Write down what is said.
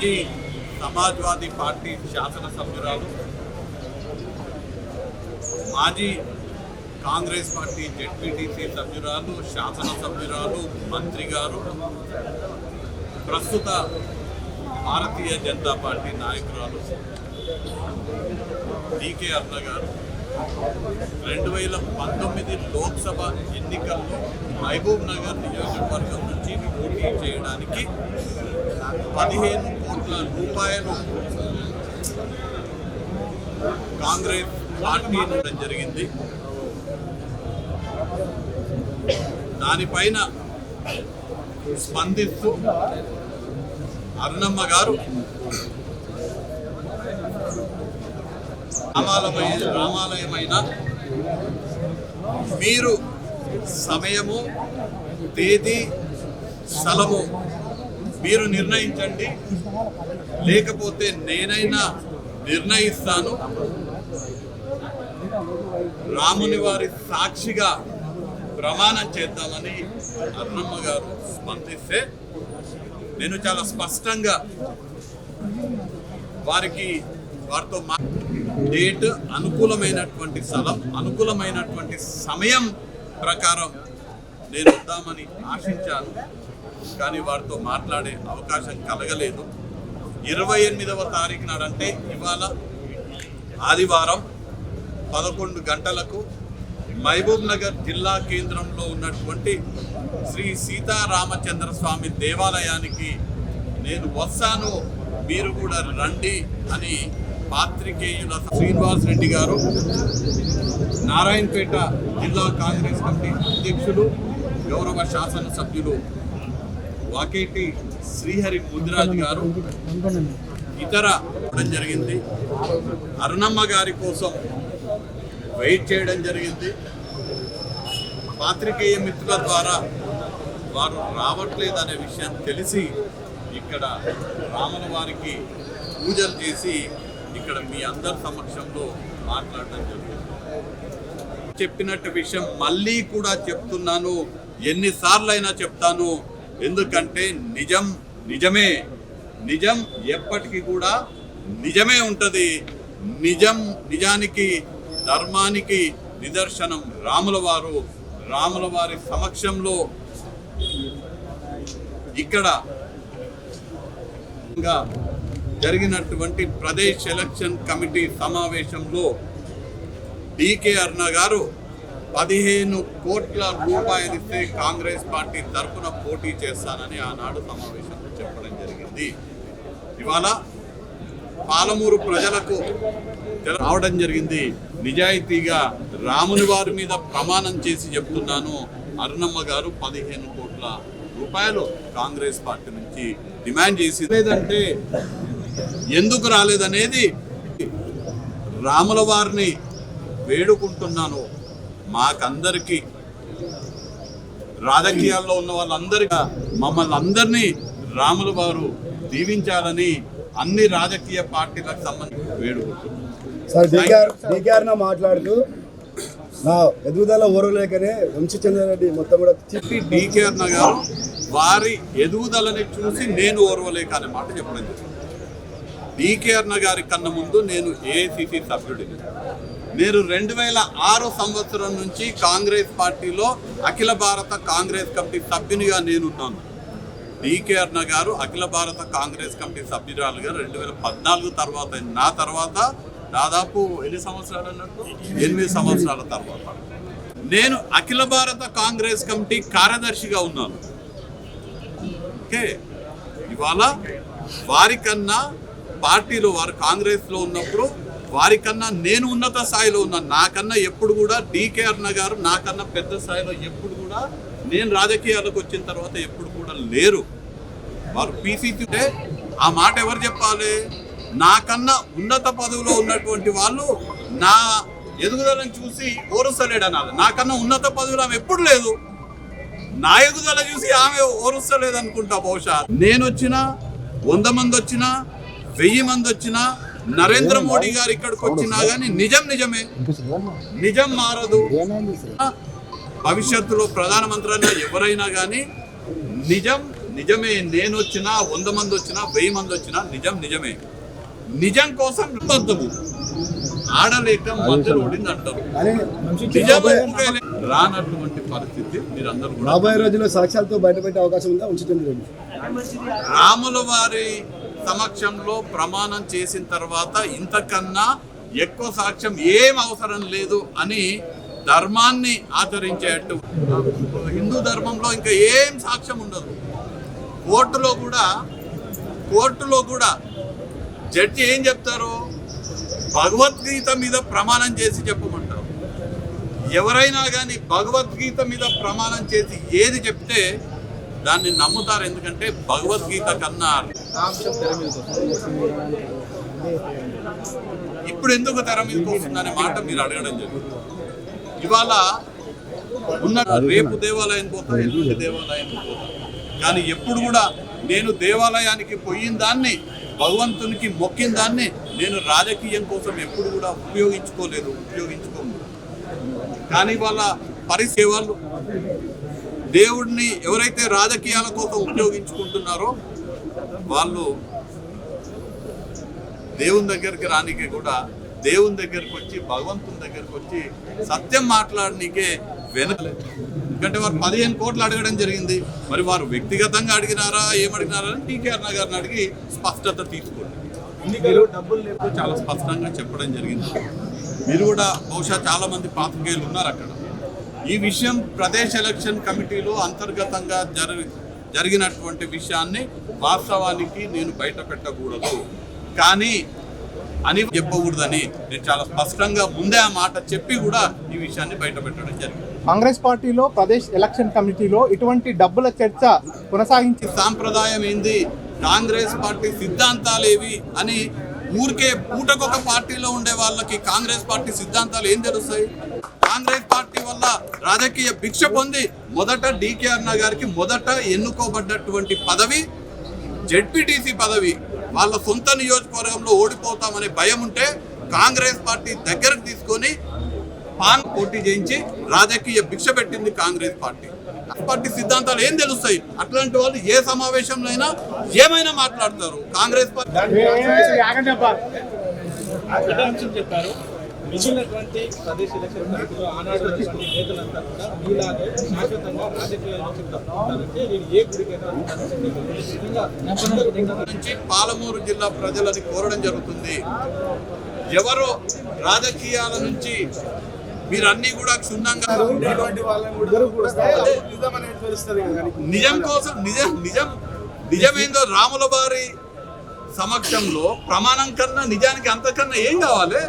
మాజీ సమాజ్వాదీ పార్టీ శాసనసభ్యురాలు, మాజీ కాంగ్రెస్ పార్టీ జెడ్పీటీసీ సభ్యురాలు, శాసనసభ్యురాలు, మంత్రి గారు, ప్రస్తుత భారతీయ జనతా పార్టీ నాయకురాలు డీకే అరుణ గారు 2019 లోక్సభ ఎన్నికల్లో మహబూబ్ నగర్ నియోజకవర్గం నుంచి పోటీ చేయడానికి 15 కోట్ల రూపాయలు కాంగ్రెస్ పార్టీ ఇవ్వడం జరిగింది. దానిపైన స్పందిస్తూ అరుణమ్మ గారు రామాలయమైన మీరు సమయము, తేదీ, స్థలము మీరు నిర్ణయించండి, లేకపోతే నేనైనా నిర్ణయిస్తాను, రాముని వారి సాక్షిగా ప్రమాణం చేద్దామని అరుణమ్మ గారు స్పందిస్తే నేను చాలా స్పష్టంగా వారితో డేట్, అనుకూలమైనటువంటి స్థలం, అనుకూలమైనటువంటి సమయం ప్రకారం నేను వద్దామని ఆశించాను. కానీ వారితో మాట్లాడే అవకాశం కలగలేదు. 28వ తారీఖు నాడంటే ఇవాళ ఆదివారం 11 గంటలకు మహబూబ్ నగర్ జిల్లా కేంద్రంలో ఉన్నటువంటి శ్రీ సీతారామచంద్ర స్వామి దేవాలయానికి నేను వస్తాను, మీరు కూడా రండి అని పాత్రికేయుల శ్రీనివాస్ రెడ్డి గారు, నారాయణపేట జిల్లా కాంగ్రెస్ కమిటీ అధ్యక్షులు, గౌరవ శాసనసభ్యులు వాకేటి శ్రీహరి ముదిరాజ్ గారు ఇతర జరిగింది. అరుణమ్మ గారి కోసం వెయిట్ చేయడం జరిగింది. పాత్రికేయ మిత్రుల ద్వారా వారు రావట్లేదనే విషయం తెలిసి ఇక్కడ రాముల వారికి పూజలు చేసి ఇక్కడ మీ అందరి సమక్షంలో మాట్లాడడం జరిగింది. చెప్పినట్టు విషయం మళ్ళీ కూడా చెప్తున్నాను, ఎన్నిసార్లు అయినా చెప్తాను. ఎందుకంటే నిజం నిజమే, నిజం ఎప్పటికీ కూడా నిజమే ఉంటుంది. నిజానికి ధర్మానికి నిదర్శనం రాముల వారి సమక్షంలో ఇక్కడ జరిగినటువంటి ప్రదేశ్ ఎలక్షన్ కమిటీ సమావేశంలో డీకే అరుణ గారు 15 కోట్ల రూపాయలు ఇస్తే కాంగ్రెస్ పార్టీ తరఫున పోటీ చేస్తానని ఆనాడు సమావేశంలో చెప్పడం జరిగింది. ఇవాళ పాలమూరు ప్రజలకు రావడం జరిగింది. నిజాయితీగా రాముని వారి మీద ప్రమాణం చేసి చెప్తున్నాను, అరుణమ్మ గారు 15 కోట్ల రూపాయలు కాంగ్రెస్ పార్టీ నుంచి డిమాండ్ చేసి లేదంటే ఎందుకు రాలేదనేది రాముల వారిని వేడుకుంటున్నాను. మాకందరికీ రాజకీయాల్లో ఉన్న వాళ్ళందరికీ మమ్మల్ని అందరినీ రాముల వారు దీవించాలని అన్ని రాజకీయ పార్టీలకు సంబంధించి వేడుకుంటున్నాను. మాట్లాడుతూ నా ఎదుగుదల ఓరలేకనే వంశీచంద్రారెడ్డి మొత్తం కూడా చెప్పి డీకే అరుణ గారు వారి ఎదుగుదలని చూసి నేను ఓర్వలేక అనే మాట చెప్పడం జరిగింది. డీకే అరుణ గారి కన్నా ముందు నేను ఏఐసిసి సభ్యుడిని. నేను 2006 సంవత్సరం నుంచి కాంగ్రెస్ పార్టీలో అఖిల భారత కాంగ్రెస్ కమిటీ సభ్యునిగా నేనున్నాను. డీకే అరుణ గారు అఖిల భారత కాంగ్రెస్ కమిటీ సభ్యురాలుగా 2014 తర్వాత, నా తర్వాత దాదాపు ఎన్ని సంవత్సరాలు అన్నట్టు 8 సంవత్సరాల తర్వాత నేను అఖిల భారత కాంగ్రెస్ కమిటీ కార్యదర్శిగా ఉన్నాను. ఓకే, ఇవాళ వారికన్నా పార్టీలో వారు కాంగ్రెస్లో ఉన్నప్పుడు వారికన్నా నేను ఉన్నత స్థాయిలో ఉన్నాను. నాకన్నా ఎప్పుడు కూడా డీకే అరుణ గారు నాకన్నా పెద్ద స్థాయిలో ఎప్పుడు కూడా, నేను రాజకీయాలకు వచ్చిన తర్వాత ఎప్పుడు కూడా లేరు. వారు పీసీసీ ఆ మాట ఎవరు చెప్పాలి? నాకన్నా ఉన్నత పదవిలో ఉన్నటువంటి వాళ్ళు నా ఎదుగుదలను చూసి ఓరుస్తలేడు అనాలి. నాకన్నా ఉన్నత పదవిలో ఆమె ఎప్పుడు లేదు, నా ఎదుగుదల చూసి ఆమె ఓరుస్తలేదు అనుకుంటా. బహుశా నేను వచ్చినా 100 మంది వచ్చినా 1000 మంది వచ్చినా నరేంద్ర మోడీ గారు ఇక్కడికి వచ్చినా కానీ నిజమే, నిజం మారదు. భవిష్యత్తులో ప్రధానమంత్రి అయినా ఎవరైనా కానీ నిజం నిజమే. నేను వచ్చినా 100 మంది వచ్చినా 1000 మంది వచ్చినా నిజమే. నిజం కోసం అబద్ధము ఆడలేక మధ్యలో ఓడింది అంటారు. రానటువంటి పరిస్థితి మీరందరూ కూడా రాబోయే రోజుల్లో సాక్ష్యాలతో బయటపెట్టే అవకాశం ఉందా వంశచంద్ర రెడ్డి? రాముల వారి సమక్షంలో ప్రమాణం చేసిన తర్వాత ఇంతకన్నా ఎక్కువ సాక్ష్యం ఏం అవసరం లేదు అని ధర్మాన్ని ఆచరించేట్టు హిందూ ధర్మంలో ఇంకా ఏం సాక్ష్యం ఉండదు. కోర్టులో కూడా జడ్జి ఏం చెప్తారు? భగవద్గీత మీద ప్రమాణం చేసి చెప్పమంటారు. ఎవరైనా కానీ భగవద్గీత మీద ప్రమాణం చేసి ఏది చెప్తే దాన్ని నమ్ముతారు. ఎందుకంటే భగవద్గీత కన్నా ఇప్పుడు ఎందుకు తెర మీదకి వస్తుందనే మాట మీరు అడగడం జరిగింది. ఇవాళ ఉన్న రేపు దేవాలయం పోతా, ఎల్లుండి దేవాలయానికి పోతా, కానీ ఎప్పుడు కూడా నేను దేవాలయానికి పోయిన దాన్ని, భగవంతునికి మొక్కిన దాన్ని నేను రాజకీయం కోసం ఎప్పుడు కూడా ఉపయోగించుకోము. కానీ వాళ్ళ పరిస్థితి వాళ్ళు దేవుడిని ఎవరైతే రాజకీయాల కోసం ఉపయోగించుకుంటున్నారో వాళ్ళు దేవుని దగ్గరికి రానికే కూడా, దేవుని దగ్గరికి వచ్చి భగవంతుని దగ్గరికి వచ్చి సత్యం మాట్లాడనీకే వెనకలేదు. ఎందుకంటే వారు 15 కోట్లు అడగడం జరిగింది. మరి వారు వ్యక్తిగతంగా అడిగినారా ఏమడిగినారా అని టీకేఆర్ గారిని అడిగి స్పష్టత తీసుకోండి. డబ్బులు లేవు చాలా స్పష్టంగా చెప్పడం జరిగింది. మీరు కూడా బహుశా చాలా మంది పాత్రికేయులు ఉన్నారు అక్కడ. ఈ విషయం ప్రదేశ్ ఎలక్షన్ కమిటీలో అంతర్గతంగా జరిగినటువంటి విషయాన్ని వాస్తవానికి నేను బయట పెట్టకూడదు, కానీ అని చెప్పకూడదని నేను చాలా స్పష్టంగా ముందే ఆ మాట చెప్పి కూడా ఈ విషయాన్ని బయట పెట్టడం జరిగింది. కాంగ్రెస్ పార్టీలో ప్రదేశ్ ఎలక్షన్ కమిటీలో ఇటువంటి డబ్బుల చర్చ కొనసాగించి సాంప్రదాయం ఏంది, కాంగ్రెస్ పార్టీ సిద్ధాంతాలు ఏవి అని ఊరికే పూటకొక పార్టీలో ఉండే వాళ్ళకి కాంగ్రెస్ పార్టీ సిద్ధాంతాలు ఏం తెలుస్తాయి? కాంగ్రెస్ పార్టీ వల్ల రాజకీయ భిక్ష పొంది మొదట డికేఆర్ గారికి మొదట ఎన్నుకోబడ్డటువంటి పదవి జెడ్పీటీసీ పదవి. వాళ్ళ సొంత నియోజకవర్గంలో ఓడిపోతామనే భయం ఉంటే కాంగ్రెస్ పార్టీ దగ్గరకు తీసుకొని పాన్ పోటీ చేయించి రాజకీయ భిక్ష పెట్టింది కాంగ్రెస్ పార్టీ. పార్టీ సిద్ధాంతాలు ఏం తెలుస్తాయి? అట్లాంటి వాళ్ళు ఏ సమావేశంలో అయినా ఏమైనా మాట్లాడతారు. కాంగ్రెస్ పార్టీ చెప్పారు. మిగిలినటువంటి ప్రదేశ్ ఎలక్షన్ కమిటీలో ఆనాడు నేతలంతా కూడా మీలాగే శాశ్వతంగా రాజకీయాలంటే నేను ఏ గుడికైనా నుంచి పాలమూరు జిల్లా ప్రజలని కోరడం జరుగుతుంది. ఎవరు రాజకీయాల నుంచి మీరన్నీ కూడా క్షుణ్ణంగా నిజం కోసం నిజమేందో రాముల వారి సమక్షంలో ప్రమాణం కన్నా నిజానికి అంతకన్నా ఏం కావాలి?